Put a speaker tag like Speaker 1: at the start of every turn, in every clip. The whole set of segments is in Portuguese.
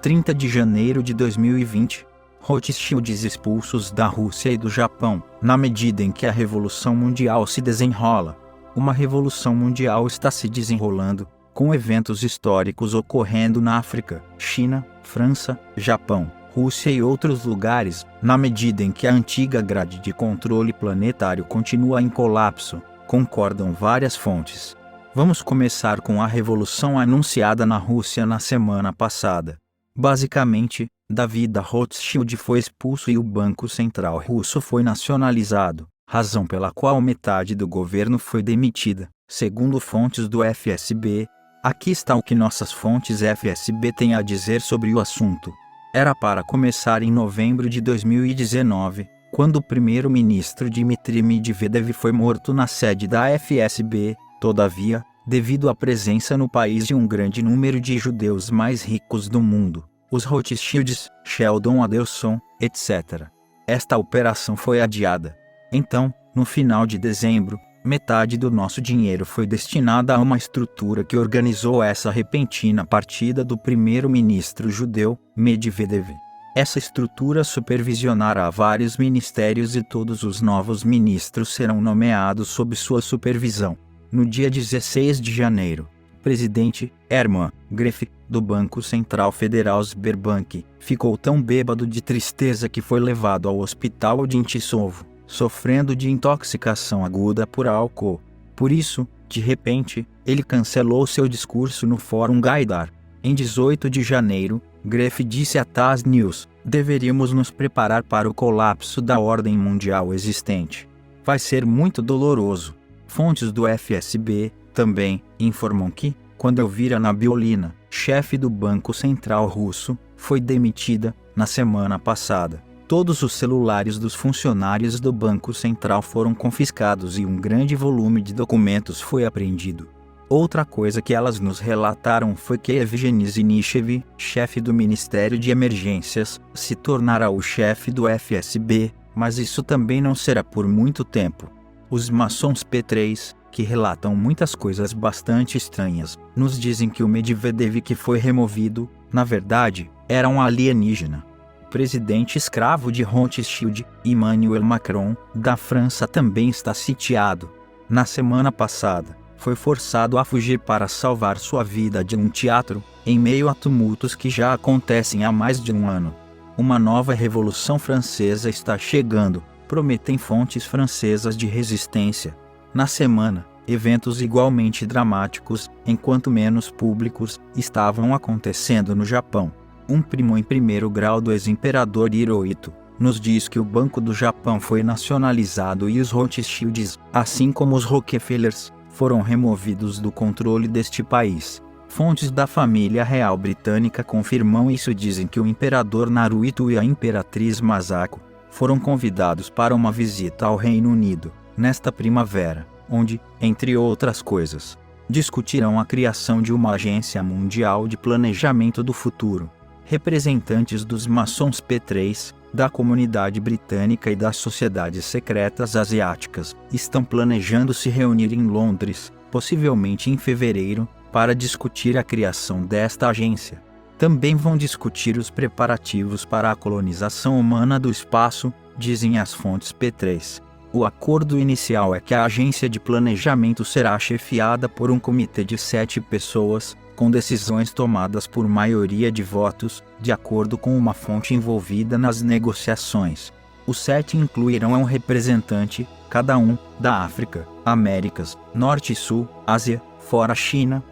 Speaker 1: 30 de janeiro de 2020. Rothschilds expulsos da Rússia e do Japão. Na medida em que a Revolução Mundial se desenrola, uma Revolução Mundial está se desenrolando, com eventos históricos ocorrendo na África, China, França, Japão, Rússia e outros lugares, na medida em que a antiga grade de controle planetário continua em colapso, concordam várias fontes. Vamos começar com a revolução anunciada na Rússia na semana passada. Basicamente, David Rothschild foi expulso e o Banco Central Russo foi nacionalizado, razão pela qual metade do governo foi demitida, segundo fontes do FSB. Aqui está o que nossas fontes FSB têm a dizer sobre o assunto. Era para começar em novembro de 2019, quando o primeiro-ministro Dmitry Medvedev foi morto na sede da FSB. Todavia, devido à presença no país de um grande número de judeus mais ricos do mundo, os Rothschilds, Sheldon Adelson, etc., esta operação foi adiada. Então, no final de dezembro, metade do nosso dinheiro foi destinada a uma estrutura que organizou essa repentina partida do primeiro-ministro judeu, Medvedev. Essa estrutura supervisionará vários ministérios e todos os novos ministros serão nomeados sob sua supervisão. No dia 16 de janeiro, o presidente, Hermann Greff, do Banco Central Federal Sberbank, ficou tão bêbado de tristeza que foi levado ao hospital de Intissovo, sofrendo de intoxicação aguda por álcool. Por isso, de repente, ele cancelou seu discurso no Fórum Gaidar. Em 18 de janeiro, Greff disse à TASS News: "Deveríamos nos preparar para o colapso da ordem mundial existente. Vai ser muito doloroso." Fontes do FSB também informam que, quando Elvira Nabiullina, chefe do Banco Central Russo, foi demitida na semana passada, todos os celulares dos funcionários do Banco Central foram confiscados e um grande volume de documentos foi apreendido. Outra coisa que elas nos relataram foi que Evgeny Zinichev, chefe do Ministério de Emergências, se tornará o chefe do FSB, mas isso também não será por muito tempo. Os maçons P3, que relatam muitas coisas bastante estranhas, nos dizem que o Medvedev que foi removido, na verdade, era um alienígena. O presidente escravo de Rothschild, Emmanuel Macron, da França também está sitiado. Na semana passada, foi forçado a fugir para salvar sua vida de um teatro, em meio a tumultos que já acontecem há mais de um ano. Uma nova revolução francesa está chegando, prometem fontes francesas de resistência. Na semana, eventos igualmente dramáticos, enquanto menos públicos, estavam acontecendo no Japão. Um primo em primeiro grau do ex-imperador Hirohito nos diz que o Banco do Japão foi nacionalizado e os Rothschilds, assim como os Rockefellers, foram removidos do controle deste país. Fontes da família real britânica confirmam isso e dizem que o imperador Naruhito e a imperatriz Masako foram convidados para uma visita ao Reino Unido, nesta primavera, onde, entre outras coisas, discutirão a criação de uma agência mundial de planejamento do futuro. Representantes dos maçons P3, da comunidade britânica e das sociedades secretas asiáticas, estão planejando se reunir em Londres, possivelmente em fevereiro, para discutir a criação desta agência. Também vão discutir os preparativos para a colonização humana do espaço, dizem as fontes P3. O acordo inicial é que a agência de planejamento será chefiada por um comitê de 7 pessoas, com decisões tomadas por maioria de votos, de acordo com uma fonte envolvida nas negociações. Os 7 incluirão um representante, cada um, da África, Américas, Norte e Sul, Ásia, fora China,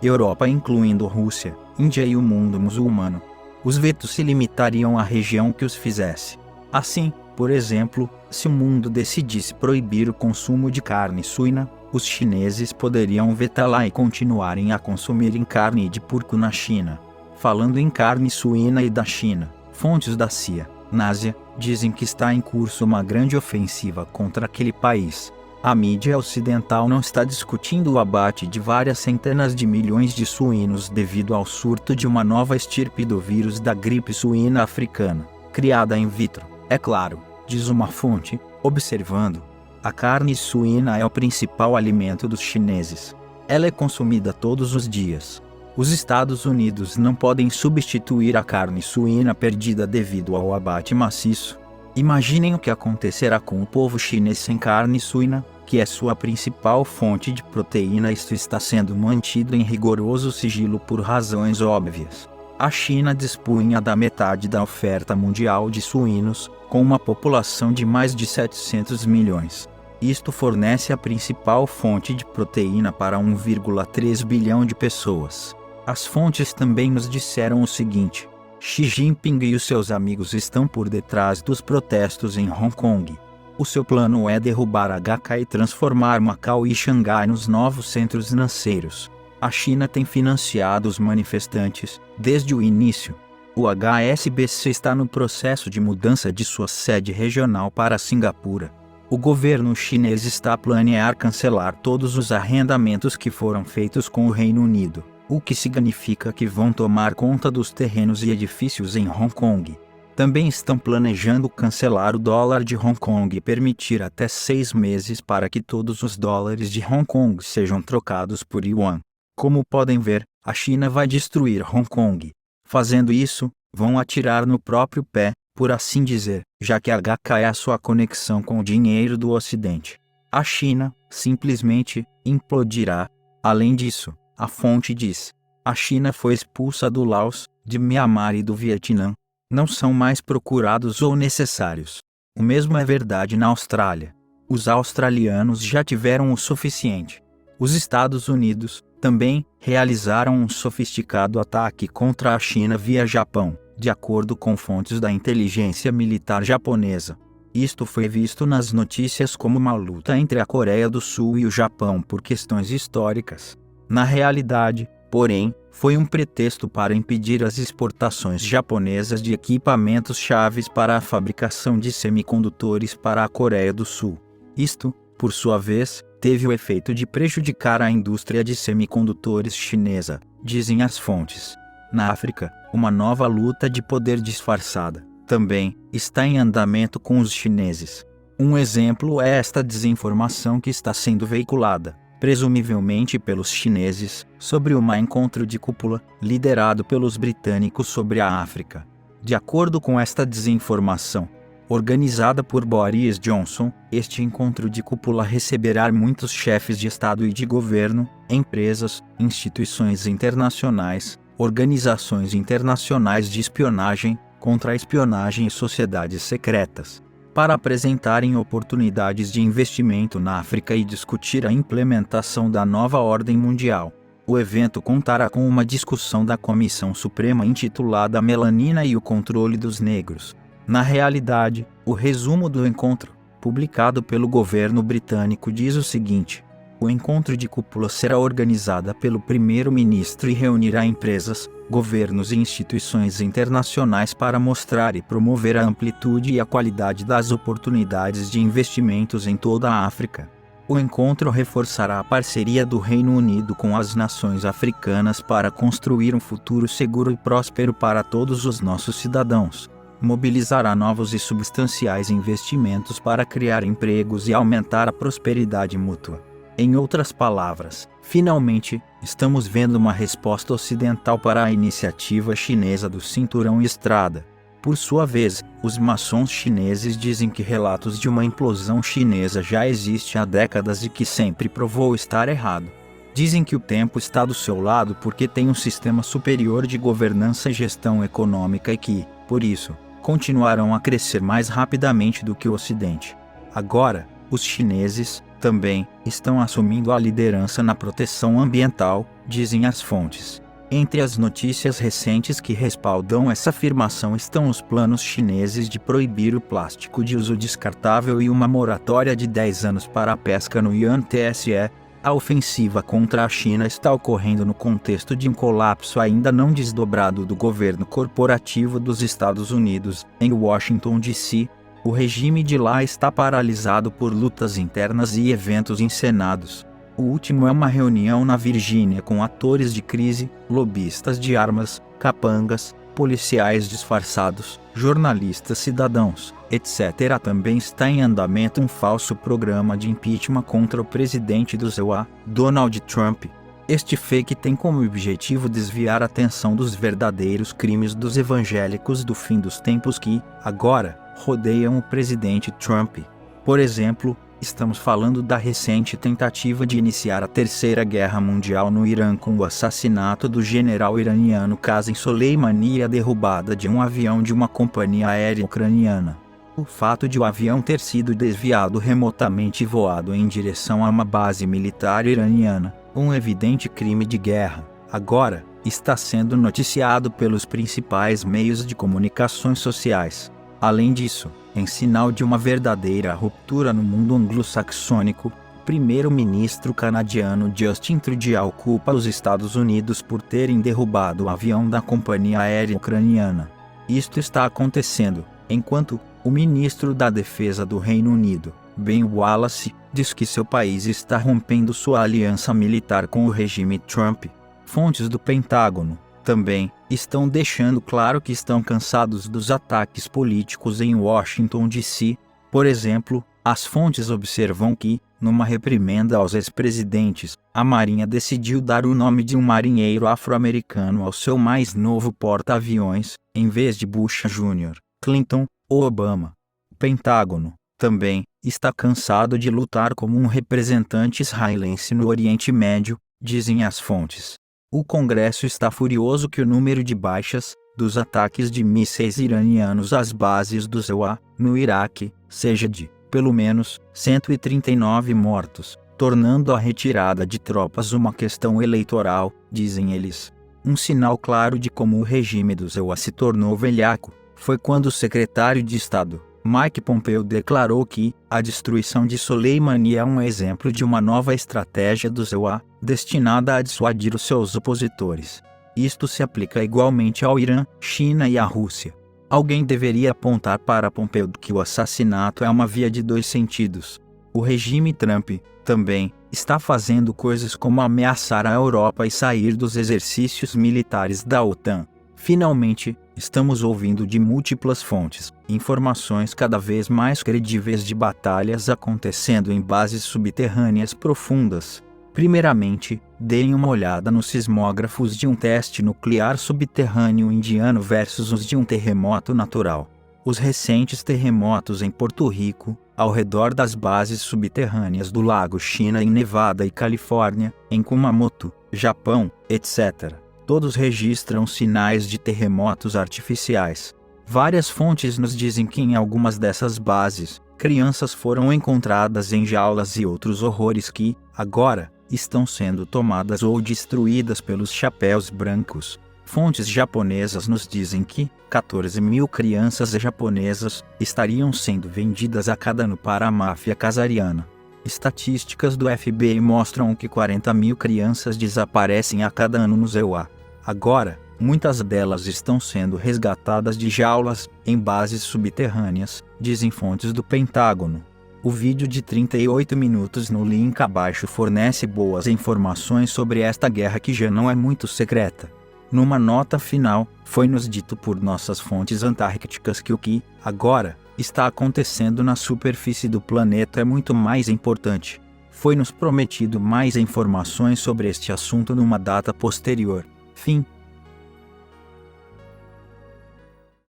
Speaker 1: Europa incluindo Rússia, Índia e o mundo muçulmano. Os vetos se limitariam à região que os fizesse. Assim, por exemplo, se o mundo decidisse proibir o consumo de carne suína, os chineses poderiam vetá-la e continuarem a consumirem carne de porco na China. Falando em carne suína e da China, fontes da CIA, na Ásia, dizem que está em curso uma grande ofensiva contra aquele país. A mídia ocidental não está discutindo o abate de várias centenas de milhões de suínos devido ao surto de uma nova estirpe do vírus da gripe suína africana, criada in vitro. É claro, diz uma fonte, observando: a carne suína é o principal alimento dos chineses. Ela é consumida todos os dias. Os Estados Unidos não podem substituir a carne suína perdida devido ao abate maciço. Imaginem o que acontecerá com o povo chinês sem carne suína, que é sua principal fonte de proteína. Isto está sendo mantido em rigoroso sigilo por razões óbvias. A China dispunha da metade da oferta mundial de suínos, com uma população de mais de 700 milhões. Isto fornece a principal fonte de proteína para 1,3 bilhão de pessoas. As fontes também nos disseram o seguinte: Xi Jinping e os seus amigos estão por detrás dos protestos em Hong Kong. O seu plano é derrubar a HK e transformar Macau e Xangai nos novos centros financeiros. A China tem financiado os manifestantes desde o início. O HSBC está no processo de mudança de sua sede regional para Singapura. O governo chinês está a planear cancelar todos os arrendamentos que foram feitos com o Reino Unido, o que significa que vão tomar conta dos terrenos e edifícios em Hong Kong. Também estão planejando cancelar o dólar de Hong Kong e permitir até 6 meses para que todos os dólares de Hong Kong sejam trocados por yuan. Como podem ver, a China vai destruir Hong Kong. Fazendo isso, vão atirar no próprio pé, por assim dizer, já que a HK é a sua conexão com o dinheiro do Ocidente. A China, simplesmente, implodirá. Além disso, a fonte diz: a China foi expulsa do Laos, de Mianmar e do Vietnã. Não são mais procurados ou necessários. O mesmo é verdade na Austrália. Os australianos já tiveram o suficiente. Os Estados Unidos também realizaram um sofisticado ataque contra a China via Japão, de acordo com fontes da inteligência militar japonesa. Isto foi visto nas notícias como uma luta entre a Coreia do Sul e o Japão por questões históricas. Na realidade, porém, foi um pretexto para impedir as exportações japonesas de equipamentos chaves para a fabricação de semicondutores para a Coreia do Sul. Isto, por sua vez, teve o efeito de prejudicar a indústria de semicondutores chinesa, dizem as fontes. Na África, uma nova luta de poder disfarçada também está em andamento com os chineses. Um exemplo é esta desinformação que está sendo veiculada, presumivelmente pelos chineses, sobre um encontro de cúpula, liderado pelos britânicos sobre a África. De acordo com esta desinformação, organizada por Boris Johnson, este encontro de cúpula receberá muitos chefes de Estado e de governo, empresas, instituições internacionais, organizações internacionais de espionagem, contra-espionagem e sociedades secretas, para apresentarem oportunidades de investimento na África e discutir a implementação da nova ordem mundial. O evento contará com uma discussão da Comissão Suprema intitulada Melanina e o Controle dos Negros. Na realidade, o resumo do encontro, publicado pelo governo britânico, diz o seguinte: o encontro de cúpula será organizado pelo primeiro-ministro e reunirá empresas, governos e instituições internacionais para mostrar e promover a amplitude e a qualidade das oportunidades de investimentos em toda a África. O encontro reforçará a parceria do Reino Unido com as nações africanas para construir um futuro seguro e próspero para todos os nossos cidadãos. Mobilizará novos e substanciais investimentos para criar empregos e aumentar a prosperidade mútua. Em outras palavras, finalmente, estamos vendo uma resposta ocidental para a iniciativa chinesa do Cinturão Estrada. Por sua vez, os maçons chineses dizem que relatos de uma implosão chinesa já existem há décadas e que sempre provou estar errado. Dizem que o tempo está do seu lado porque tem um sistema superior de governança e gestão econômica e que, por isso, continuarão a crescer mais rapidamente do que o Ocidente. Agora, os chineses também estão assumindo a liderança na proteção ambiental, dizem as fontes. Entre as notícias recentes que respaldam essa afirmação estão os planos chineses de proibir o plástico de uso descartável e uma moratória de 10 anos para a pesca no YTSE. A ofensiva contra a China está ocorrendo no contexto de um colapso ainda não desdobrado do governo corporativo dos Estados Unidos, em Washington, D.C. O regime de lá está paralisado por lutas internas e eventos encenados. O último é uma reunião na Virgínia com atores de crise, lobistas de armas, capangas, policiais disfarçados, jornalistas cidadãos, etc. Também está em andamento um falso programa de impeachment contra o presidente dos USA, Donald Trump. Este fake tem como objetivo desviar a atenção dos verdadeiros crimes dos evangélicos do fim dos tempos que, agora, rodeiam o presidente Trump. Por exemplo, estamos falando da recente tentativa de iniciar a Terceira Guerra Mundial no Irã com o assassinato do general iraniano Qasem Soleimani e a derrubada de um avião de uma companhia aérea ucraniana. O fato de o avião ter sido desviado remotamente e voado em direção a uma base militar iraniana, um evidente crime de guerra, agora, está sendo noticiado pelos principais meios de comunicações sociais. Além disso, em sinal de uma verdadeira ruptura no mundo anglo-saxônico, o primeiro-ministro canadiano Justin Trudeau culpa os Estados Unidos por terem derrubado o avião da companhia aérea ucraniana. Isto está acontecendo, enquanto o ministro da Defesa do Reino Unido, Ben Wallace, diz que seu país está rompendo sua aliança militar com o regime Trump. Fontes do Pentágono, também, estão deixando claro que estão cansados dos ataques políticos em Washington D.C. Por exemplo, as fontes observam que, numa reprimenda aos ex-presidentes, a Marinha decidiu dar o nome de um marinheiro afro-americano ao seu mais novo porta-aviões, em vez de Bush Jr., Clinton ou Obama. O Pentágono, também, está cansado de lutar como um representante israelense no Oriente Médio, dizem as fontes. O Congresso está furioso que o número de baixas, dos ataques de mísseis iranianos às bases do EUA, no Iraque, seja de, pelo menos, 139 mortos, tornando a retirada de tropas uma questão eleitoral, dizem eles. Um sinal claro de como o regime do EUA se tornou velhaco, foi quando o secretário de Estado, Mike Pompeo, declarou que a destruição de Soleimani é um exemplo de uma nova estratégia do EUA, destinada a dissuadir os seus opositores. Isto se aplica igualmente ao Irã, China e à Rússia. Alguém deveria apontar para Pompeo que o assassinato é uma via de dois sentidos. O regime Trump, também, está fazendo coisas como ameaçar a Europa e sair dos exercícios militares da OTAN. Finalmente, estamos ouvindo de múltiplas fontes, informações cada vez mais credíveis de batalhas acontecendo em bases subterrâneas profundas. Primeiramente, deem uma olhada nos sismógrafos de um teste nuclear subterrâneo indiano versus os de um terremoto natural. Os recentes terremotos em Porto Rico, ao redor das bases subterrâneas do Lago China em Nevada e Califórnia, em Kumamoto, Japão, etc. Todos registram sinais de terremotos artificiais. Várias fontes nos dizem que em algumas dessas bases, crianças foram encontradas em jaulas e outros horrores que, agora, estão sendo tomadas ou destruídas pelos chapéus brancos. Fontes japonesas nos dizem que 14 mil crianças japonesas estariam sendo vendidas a cada ano para a máfia casariana. Estatísticas do FBI mostram que 40 mil crianças desaparecem a cada ano no EUA. Agora, muitas delas estão sendo resgatadas de jaulas, em bases subterrâneas, dizem fontes do Pentágono. O vídeo de 38 minutos no link abaixo fornece boas informações sobre esta guerra que já não é muito secreta. Numa nota final, foi-nos dito por nossas fontes antárticas que o que, agora, está acontecendo na superfície do planeta é muito mais importante. Foi-nos prometido mais informações sobre este assunto numa data posterior. Fim.